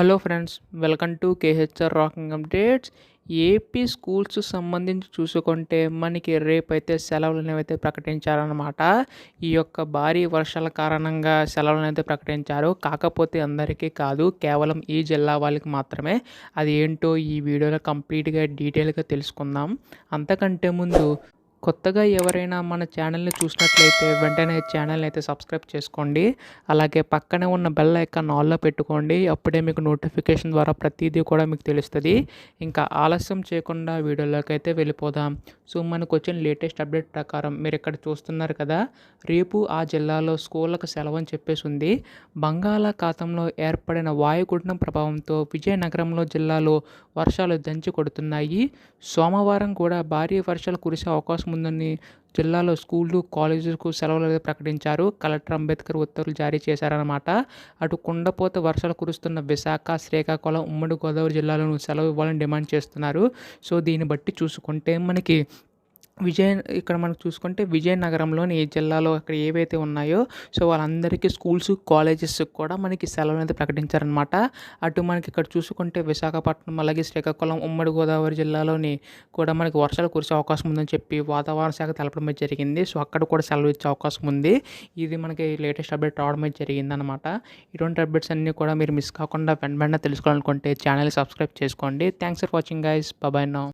Hello friends, welcome to KHR rocking updates. AP schools సంబంధించి చూసుకుంటే మనకి రేపైతే సెలవులు అనేవైతే ప్రకటించారనమాట. ఈ యొక్క భారీ వర్షాల కారణంగా సెలవులను అయితే ప్రకటించారు. కాకపోతే అందరికీ కాదు, కేవలం ఈ జిల్లా వాళ్ళకి మాత్రమే. అది ఏంటో ఈ వీడియోలో కంప్లీట్గా డీటెయిల్గా తెలుసుకుందాం. అంతకంటే ముందు కొత్తగా ఎవరైనా మన ఛానల్ని చూసినట్లయితే వెంటనే ఛానల్ని అయితే సబ్స్క్రైబ్ చేసుకోండి. అలాగే పక్కనే ఉన్న బెల్ ఐకాన్ ఆన్లో పెట్టుకోండి. అప్పుడే మీకు నోటిఫికేషన్ ద్వారా ప్రతిదీ కూడా మీకు తెలుస్తుంది. ఇంకా ఆలస్యం చేయకుండా వీడియోలోకి అయితే వెళ్ళిపోదాం. సో మనకు వచ్చిన లేటెస్ట్ అప్డేట్ ప్రకారం మీరు ఇక్కడ చూస్తున్నారు కదా, రేపు ఆ జిల్లాలో స్కూళ్ళకు సెలవు అని చెప్పేసి ఉంది. బంగాళాఖాతంలో ఏర్పడిన వాయుగుండం ప్రభావంతో విజయనగరంలో జిల్లాలో వర్షాలు దంచి కొడుతున్నాయి. సోమవారం కూడా భారీ వర్షాలు కురిసే అవకాశం ఉందని జిల్లాలో స్కూళ్ళు, కాలేజీలకు సెలవులు అయితే ప్రకటించారు. కలెక్టర్ అంబేద్కర్ ఉత్తర్వులు జారీ చేశారనమాట. అటు కుండపోత వర్షాలు కురుస్తున్న విశాఖ, శ్రీకాకుళం, ఉమ్మడి గోదావరి జిల్లాలను సెలవు ఇవ్వాలని డిమాండ్ చేస్తున్నారు. సో దీన్ని బట్టి చూసుకుంటే మనకి ఇక్కడ మనకు చూసుకుంటే విజయనగరంలోని ఈ జిల్లాలో అక్కడ ఏవైతే ఉన్నాయో సో వాళ్ళందరికీ స్కూల్స్, కాలేజెస్ కూడా మనకి సెలవులు అయితే ప్రకటించారనమాట. అటు మనకి ఇక్కడ చూసుకుంటే విశాఖపట్నం, అలాగే శ్రీకాకుళం, ఉమ్మడి గోదావరి జిల్లాలోని కూడా మనకి వర్షాలు కురిసే అవకాశం ఉందని చెప్పి వాతావరణ శాఖ తెలపడం అయితే జరిగింది. సో అక్కడ కూడా సెలవు ఇచ్చే అవకాశం ఉంది. ఇది మనకి లేటెస్ట్ అప్డేట్ రావడం అయితే జరిగిందనమాట. ఇటువంటి అప్డేట్స్ అన్నీ కూడా మీరు మిస్ కాకుండా వెంటనే తెలుసుకోవాలనుకుంటే ఛానల్ సబ్స్క్రైబ్ చేసుకోండి. Thanks for watching guys. Bye now.